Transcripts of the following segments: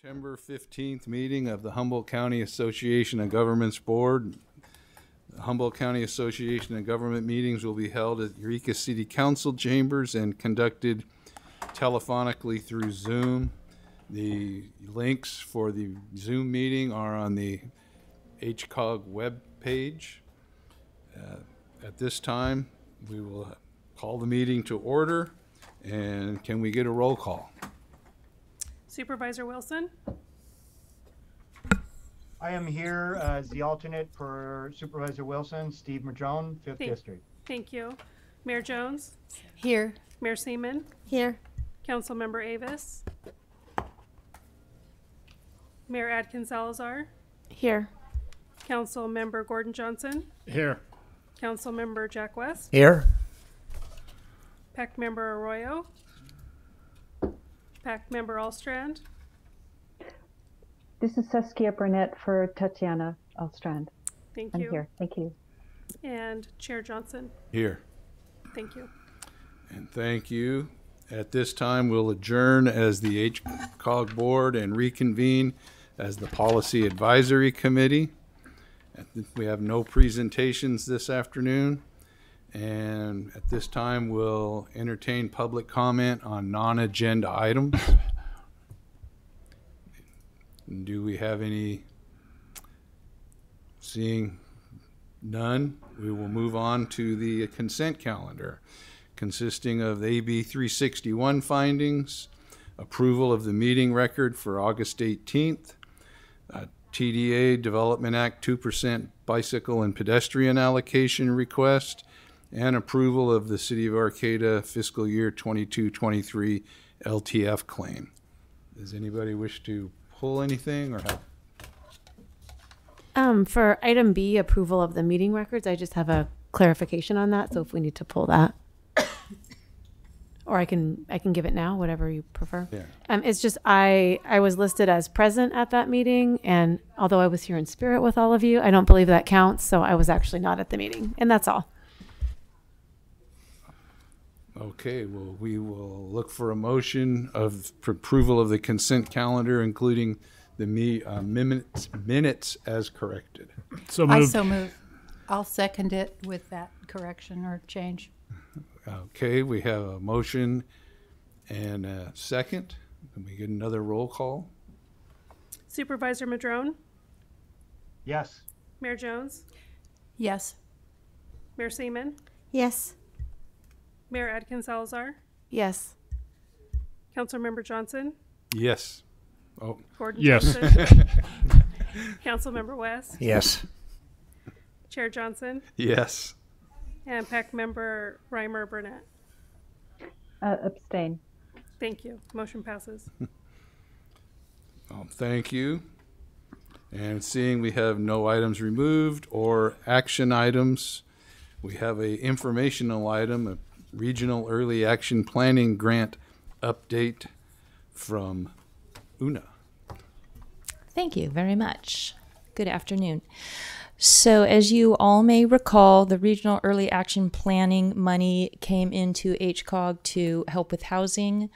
September 15th meeting of the Humboldt County Association of Governments Board. The Humboldt County Association of Government meetings will be held at Eureka City Council chambers and conducted telephonically through Zoom. The links for the Zoom meeting are on the HCOG web page. At this time, we will call the meeting to order, and can we get a roll call? Supervisor Wilson? I am here as the alternate for Supervisor Wilson, Steve Madrone, 5th District. Thank you. Mayor Jones? Here. Mayor Seaman? Here. Councilmember Avis? Mayor Adkins Salazar? Here. Councilmember Gordon Johnson? Here. Councilmember Jack West? Here. PAC Member Arroyo? PAC Member Allstrand? This is Saskia Burnett for Tatiana Allstrand. Thank I'm you. here. Thank you. And Chair Johnson? Here. Thank you. And thank you. At this time, we'll adjourn as the HCOG Board and reconvene as the Policy Advisory Committee. We have no presentations this afternoon. And at this time, we'll entertain public comment on non-agenda items. Do we have any? Seeing none, we will move on to the consent calendar, consisting of AB 361 findings, approval of the meeting record for August 18th, TDA Development Act 2% bicycle and pedestrian allocation request, and approval of the City of Arcata fiscal year 22-23 LTF claim. Does anybody wish to pull anything or have? For item B, approval of the meeting records, I just have a clarification on that. So if we need to pull that, or I can give it now, whatever you prefer. Yeah. It's just I was listed as present at that meeting, and although I was here in spirit with all of you, I don't believe that counts. So I was actually not at the meeting, and that's all. Okay, well, we will look for a motion of approval of the consent calendar, including the minutes as corrected. So moved. I so move. I'll second it with that correction or change. Okay, we have a motion and a second. Can we get another roll call? Supervisor Madrone? Yes. Mayor Jones? Yes. Mayor Seaman? Yes. Mayor Adkins Salazar? Yes. Councilmember Johnson? Yes. Oh, Gordon Yes. Johnson? Councilmember West? Yes. Chair Johnson? yes. And PAC Member Reimer Burnett? Abstain. Thank you. Motion passes. Thank you. And seeing we have no items removed or action items, we have a informational item, a Regional Early Action Planning Grant update from Una. Thank you very much. Good afternoon. So as you all may recall, the Regional Early Action Planning money came into HCOG to help with housing,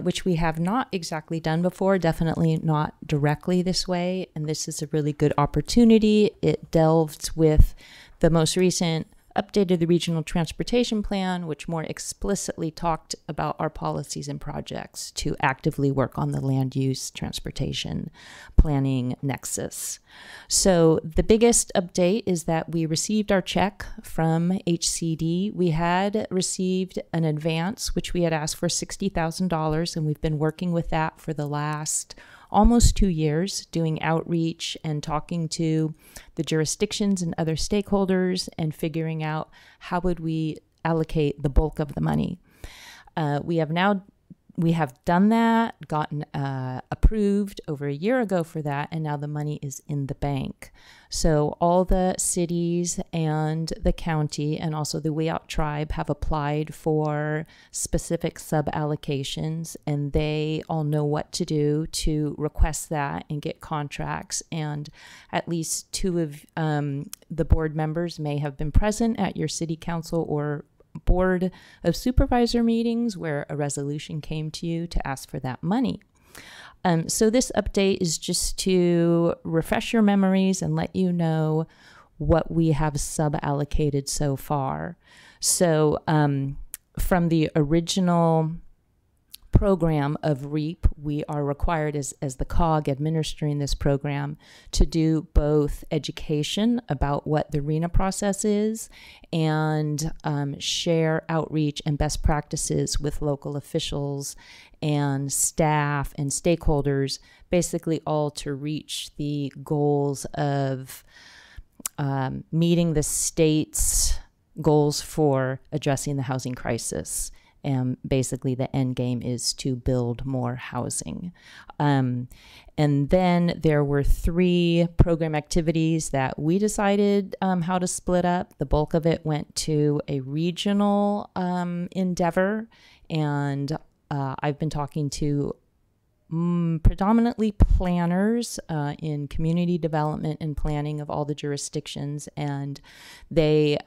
which we have not exactly done before, definitely not directly this way. And this is a really good opportunity. It delves with the most recent updated the Regional Transportation Plan, which more explicitly talked about our policies and projects to actively work on the land use transportation planning nexus. So the biggest update is that we received our check from HCD. We had received an advance, which we had asked for $60,000, and we've been working with that for the last almost 2 years, doing outreach and talking to the jurisdictions and other stakeholders and figuring out how would we allocate the bulk of the money. We have done that, gotten approved over a year ago for that, and now the money is in the bank. So all the cities and the county and also the Way Out Tribe have applied for specific sub-allocations, and they all know what to do to request that and get contracts. And at least 2 of the board members may have been present at your city council or board of supervisor meetings where a resolution came to you to ask for that money. So this update is just to refresh your memories and let you know what we have sub-allocated so far. So from the original program of REAP, we are required as the COG administering this program to do both education about what the RENA process is and share outreach and best practices with local officials and staff and stakeholders, basically all to reach the goals of meeting the state's goals for addressing the housing crisis. And basically the end game is to build more housing. And then there were 3 program activities that we decided how to split up. The bulk of it went to a regional endeavor. And I've been talking to predominantly planners in community development and planning of all the jurisdictions, and they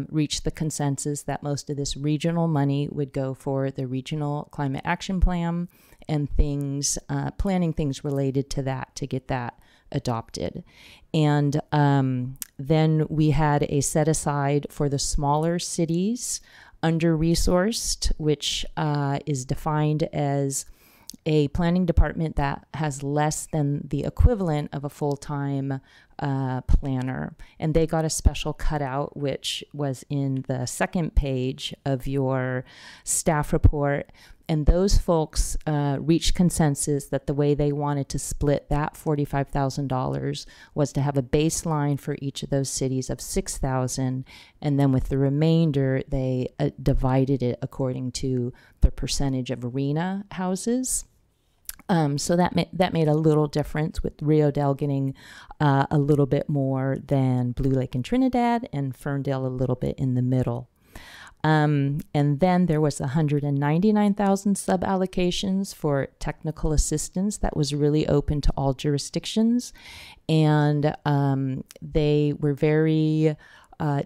reached the consensus that most of this regional money would go for the regional climate action plan and things, planning things related to that to get that adopted. And then we had a set aside for the smaller cities under-resourced, which is defined as a planning department that has less than the equivalent of a full-time planner. And they got a special cutout, which was in the second page of your staff report. And those folks reached consensus that the way they wanted to split that $45,000 was to have a baseline for each of those cities of $6,000, and then with the remainder, they divided it according to the percentage of arena houses. So that made a little difference, with Rio Dell getting a little bit more than Blue Lake and Trinidad, and Ferndale a little bit in the middle. And then there was 199,000 sub-allocations for technical assistance that was really open to all jurisdictions. And they were very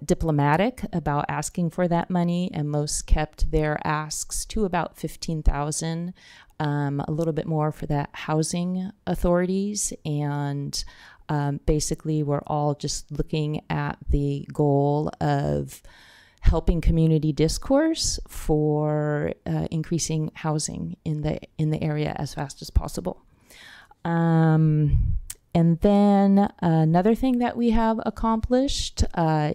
diplomatic about asking for that money, and most kept their asks to about 15,000, a little bit more for the housing authorities. And basically we're all just looking at the goal of helping community discourse for increasing housing in the area as fast as possible. And then another thing that we have accomplished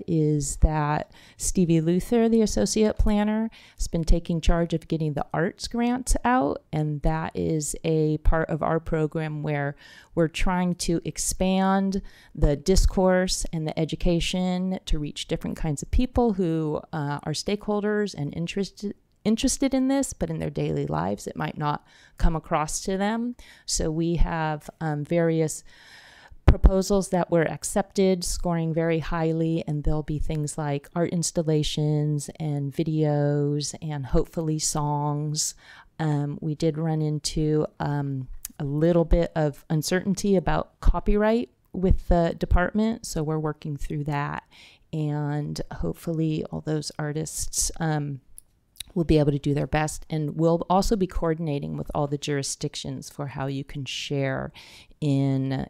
is that Stevie Luther, the associate planner, has been taking charge of getting the arts grants out. And that is a part of our program where we're trying to expand the discourse and the education to reach different kinds of people who are stakeholders and interested in this, but in their daily lives it might not come across to them. So we have various proposals that were accepted, scoring very highly, and there'll be things like art installations and videos and hopefully songs. We did run into a little bit of uncertainty about copyright with the department, so we're working through that, and hopefully all those artists will be able to do their best. And we'll also be coordinating with all the jurisdictions for how you can share in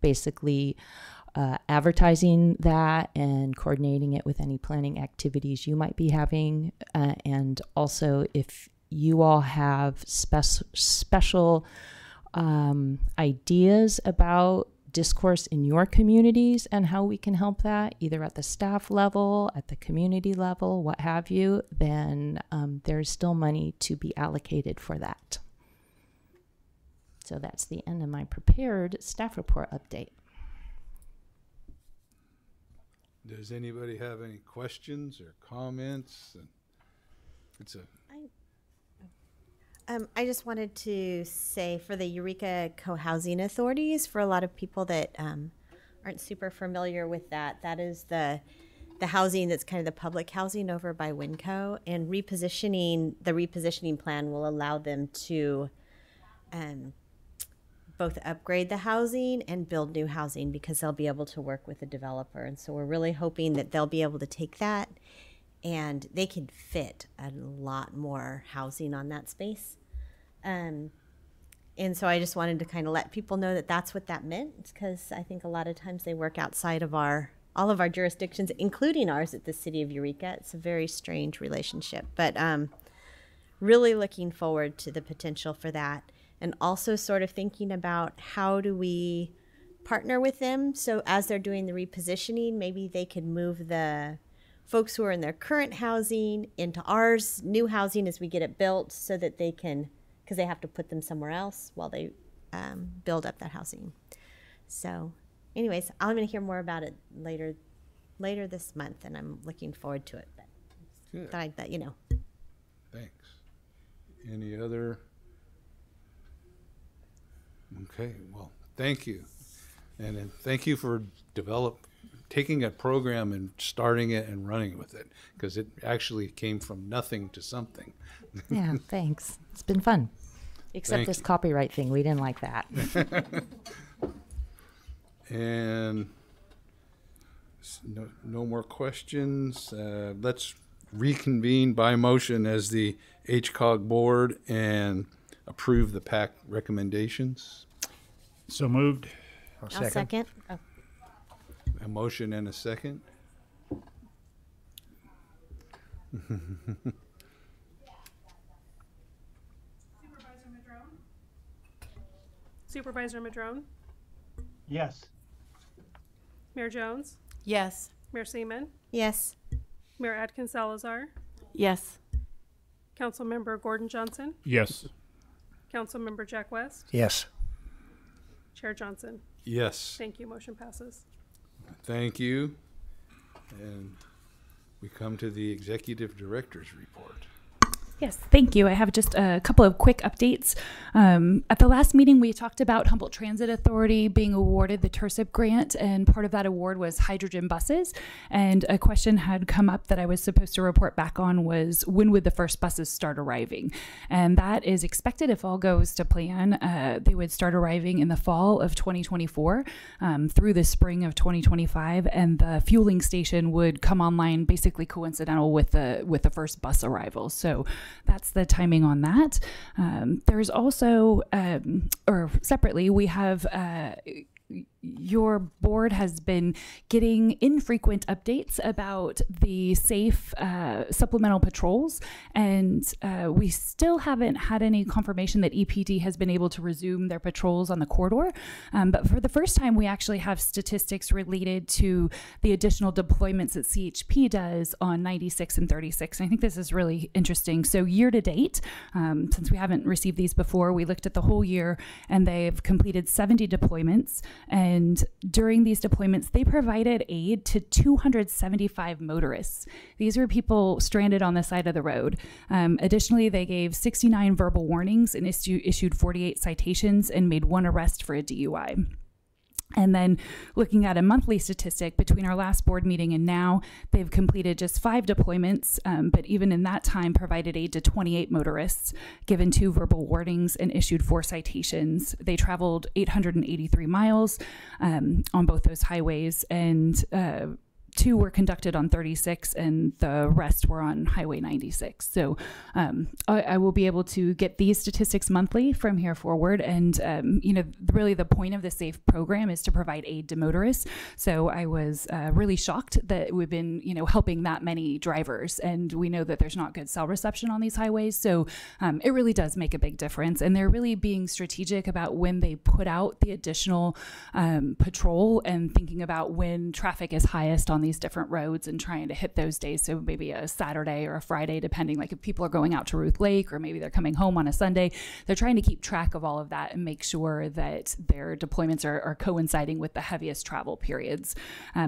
basically advertising that and coordinating it with any planning activities you might be having. And also if you all have special ideas about discourse in your communities and how we can help that, either at the staff level, at the community level, what have you, then there's still money to be allocated for that. So that's the end of my prepared staff report update. Does anybody have any questions or comments? It's a I just wanted to say, for the Eureka co-housing authorities, for a lot of people that aren't super familiar with that, that is the housing that's kind of the public housing over by Winco, and the repositioning plan will allow them to both upgrade the housing and build new housing, because they'll be able to work with a developer. And so we're really hoping that they'll be able to take that, and they can fit a lot more housing on that space. And so I just wanted to kind of let people know that that's what that meant, because I think a lot of times they work outside of all of our jurisdictions, including ours at the City of Eureka. It's a very strange relationship, but really looking forward to the potential for that, and also sort of thinking about how do we partner with them. So as they're doing the repositioning, maybe they could move the folks who are in their current housing into ours new housing as we get it built, so that they can, because they have to put them somewhere else while they build up that housing. So anyways, I'm going to hear more about it later this month, and I'm looking forward to it. But Good. thought I'd let you know. Thanks. Any other? Okay, well, thank you. And then thank you for taking a program and starting it and running with it, because it actually came from nothing to something. Yeah, thanks. It's been fun. Except Thank this you. copyright thing. We didn't like that. And no more questions. Let's reconvene by motion as the HCOG board and approve the PAC recommendations. So moved. I'll second. Oh. A motion and a second. Supervisor Madrone, Yes. Mayor Jones, Yes. Mayor Seaman, Yes. Mayor Atkins Salazar, Yes. Councilmember Gordon Johnson, Yes. Councilmember Jack West, Yes. Chair Johnson. Yes, Thank you. Motion passes. thank you. And we come to the executive director's report. Yes, thank you. I have just a couple of quick updates. At the last meeting, we talked about Humboldt Transit Authority being awarded the TIRSIP grant, and part of that award was hydrogen buses. And a question had come up that I was supposed to report back on was, when would the first buses start arriving? And that is expected, if all goes to plan. They would start arriving in the fall of 2024 through the spring of 2025, and the fueling station would come online basically coincidental with the first bus arrival. So that's the timing on that. There's also, or separately, we have your board has been getting infrequent updates about the safe supplemental patrols, and we still haven't had any confirmation that EPD has been able to resume their patrols on the corridor. But for the first time, we actually have statistics related to the additional deployments that CHP does on 96 and 36. And I think this is really interesting. So year to date, since we haven't received these before, we looked at the whole year, and they've completed 70 deployments. And during these deployments, they provided aid to 275 motorists. These are people stranded on the side of the road. Additionally, they gave 69 verbal warnings and issued 48 citations and made 1 arrest for a DUI. And then looking at a monthly statistic between our last board meeting and now, they've completed just 5 deployments, but even in that time provided aid to 28 motorists, given 2 verbal warnings, and issued 4 citations. They traveled 883 miles on both those highways, and 2 were conducted on 36 and the rest were on Highway 96. So I will be able to get these statistics monthly from here forward. And, really the point of the SAFE program is to provide aid to motorists. So I was really shocked that we've been, helping that many drivers. And we know that there's not good cell reception on these highways. So it really does make a big difference. And they're really being strategic about when they put out the additional patrol, and thinking about when traffic is highest on these different roads and trying to hit those days. So maybe a Saturday or a Friday, depending, like if people are going out to Ruth Lake, or maybe they're coming home on a Sunday, they're trying to keep track of all of that and make sure that their deployments are coinciding with the heaviest travel periods.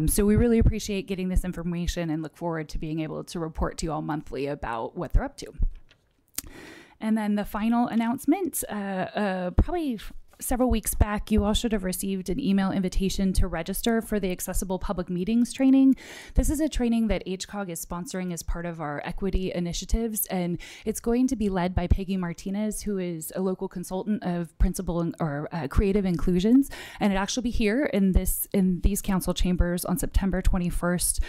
So we really appreciate getting this information and look forward to being able to report to you all monthly about what they're up to. And then the final announcement, probably several weeks back, you all should have received an email invitation to register for the Accessible Public Meetings training. This is a training that HCOG is sponsoring as part of our equity initiatives, and it's going to be led by Peggy Martinez, who is a local consultant of principal or creative inclusions, and it actually be here in these council chambers on September 21st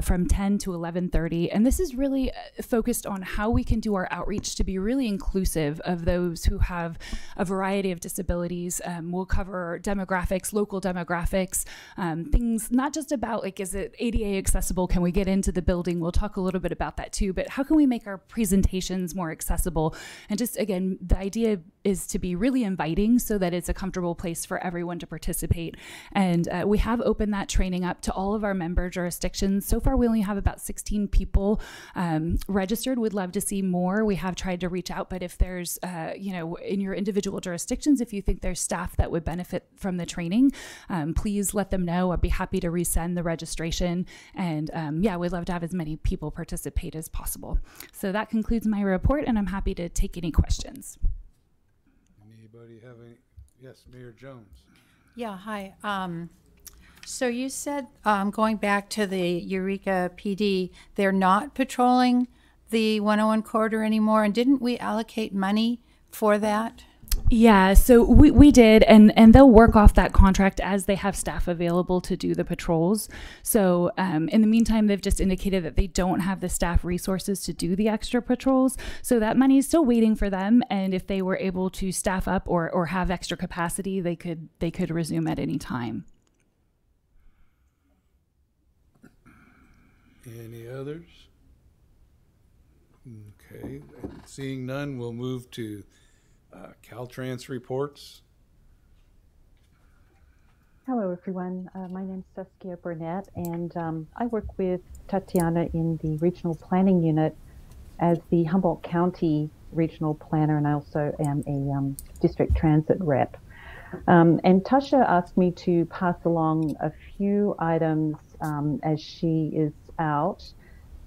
from 10 to 11:30. And this is really focused on how we can do our outreach to be really inclusive of those who have a variety of disabilities. We'll cover demographics, local demographics, things not just about like, is it ADA accessible? Can we get into the building? We'll talk a little bit about that too, but how can we make our presentations more accessible? And just again, the idea is to be really inviting so that it's a comfortable place for everyone to participate. And we have opened that training up to all of our member jurisdictions. So far, we only have about 16 people registered. We'd love to see more. We have tried to reach out, but if there's, in your individual jurisdictions, if you think there's staff that would benefit from the training, please let them know. I'd be happy to resend the registration. And we'd love to have as many people participate as possible. So that concludes my report, and I'm happy to take any questions. Anybody have any? Yes, Mayor Jones. Yeah, hi. So you said, going back to the Eureka PD, they're not patrolling the 101 corridor anymore, and didn't we allocate money for that? Yeah, so we did, and they'll work off that contract as they have staff available to do the patrols. So in the meantime, they've just indicated that they don't have the staff resources to do the extra patrols. So that money is still waiting for them, and if they were able to staff up or have extra capacity, they could resume at any time. Any others? Okay, seeing none, we'll move to Caltrans Reports. Hello, everyone. My name is Saskia Burnett, and I work with Tatiana in the Regional Planning Unit as the Humboldt County Regional Planner, and I also am a District Transit Rep. And Tasha asked me to pass along a few items as she is out.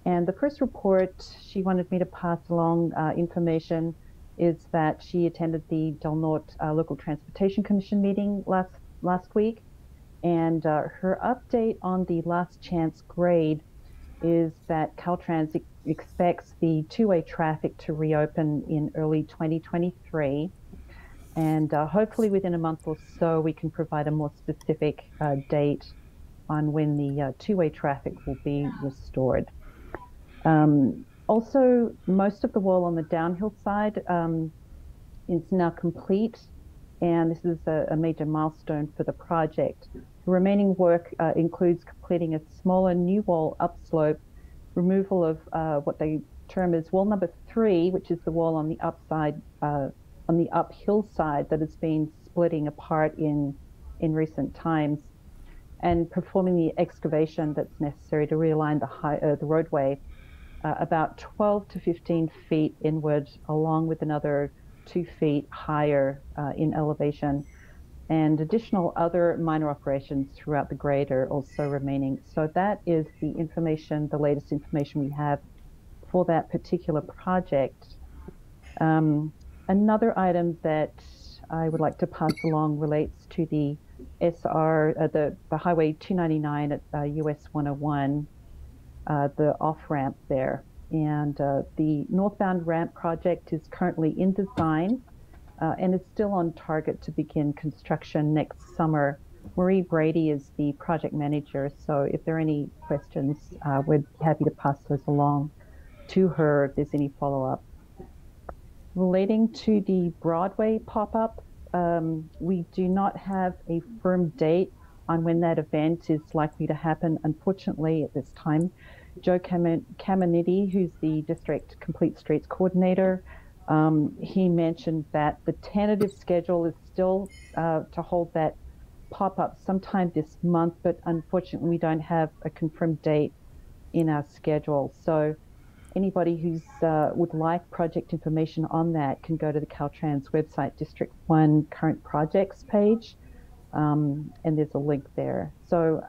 And the first report she wanted me to pass along information is that she attended the Del Norte Local Transportation Commission meeting last week. And her update on the last chance grade is that Caltrans expects the two-way traffic to reopen in early 2023. And hopefully within a month or so, we can provide a more specific date on when the two-way traffic will be restored. Also, most of the wall on the downhill side is now complete, and this is a major milestone for the project. The remaining work includes completing a smaller new wall upslope, removal of what they term as wall number 3, which is the wall on the upside, on the uphill side that has been splitting apart in recent times, and performing the excavation that's necessary to realign the roadway about 12 to 15 feet inward, along with another 2 feet higher in elevation. And additional other minor operations throughout the grade are also remaining. So that is the information, the latest information we have for that particular project. Another item that I would like to pass along relates to the the Highway 299 at US 101. The off-ramp there. And the northbound ramp project is currently in design and is still on target to begin construction next summer. Marie Brady is the project manager, so if there are any questions, we're happy to pass those along to her if there's any follow-up. Relating to the Broadway pop-up, we do not have a firm date on when that event is likely to happen, unfortunately, at this time. Joe Caminiti, who's the District Complete Streets Coordinator, he mentioned that the tentative schedule is still to hold that pop-up sometime this month, but unfortunately we don't have a confirmed date in our schedule. So anybody who's would like project information on that can go to the Caltrans website, District 1 Current Projects page, and there's a link there. So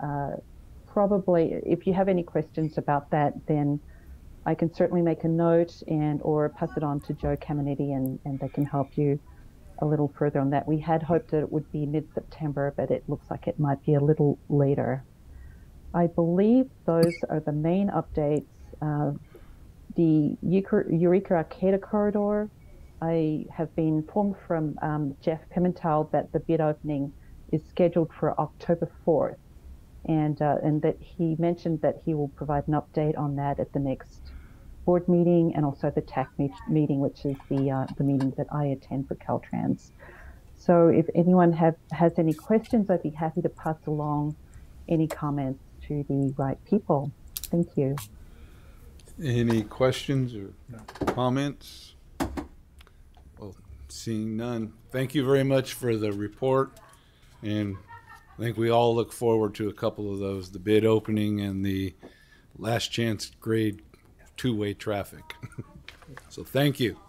probably if you have any questions about that, then I can certainly make a note or pass it on to Joe Caminiti, and they can help you a little further on that. We had hoped that it would be mid-September, but it looks like it might be a little later. I believe those are the main updates. The Eureka Arcata corridor, I have been informed from Jeff Pimentel that the bid opening is scheduled for October 4th, and that he mentioned that he will provide an update on that at the next board meeting and also the TAC meeting, which is the meeting that I attend for Caltrans. So if anyone has any questions, I'd be happy to pass along any comments to the right people. Thank you. Any questions or comments? Well, seeing none, thank you very much for the report. And I think we all look forward to a couple of those, the bid opening and the last chance grade two-way traffic. So thank you.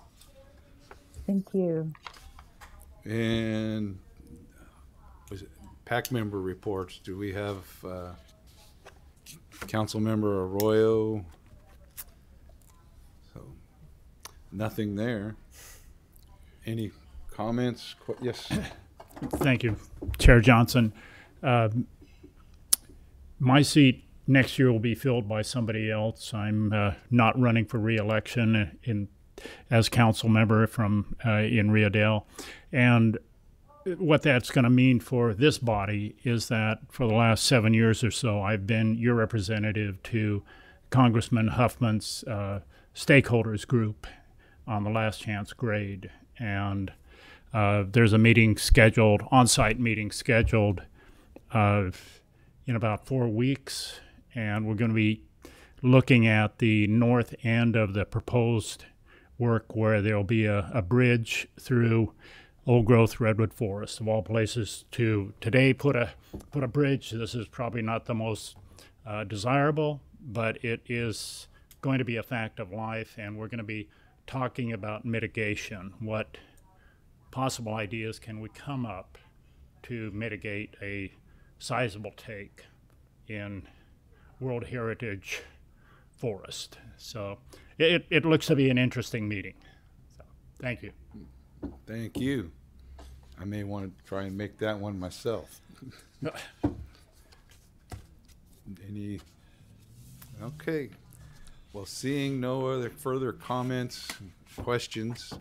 Thank you. And was it PAC member reports? Do we have Council Member Arroyo? So nothing there. Any comments? Yes. Thank you, Chair Johnson. My seat next year will be filled by somebody else. I'm not running for re-election as council member from in Rio Dale. And what that's going to mean for this body is that for the last 7 years or so, I've been your representative to Congressman Huffman's stakeholders group on the last chance grade. And there's a meeting scheduled, on-site meeting scheduled in about 4 weeks. And we're going to be looking at the north end of the proposed work where there'll be a bridge through old-growth redwood forest, of all places, to today put a bridge. This is probably not the most desirable, but it is going to be a fact of life, and we're going to be talking about mitigation. What possible ideas can we come up to mitigate a sizable take in World Heritage Forest? So it looks to be an interesting meeting. So, thank you. Thank you. I may want to try and make that one myself. Okay. Well, seeing no other further comments, questions,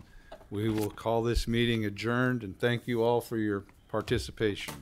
we will call this meeting adjourned, and thank you all for your participation.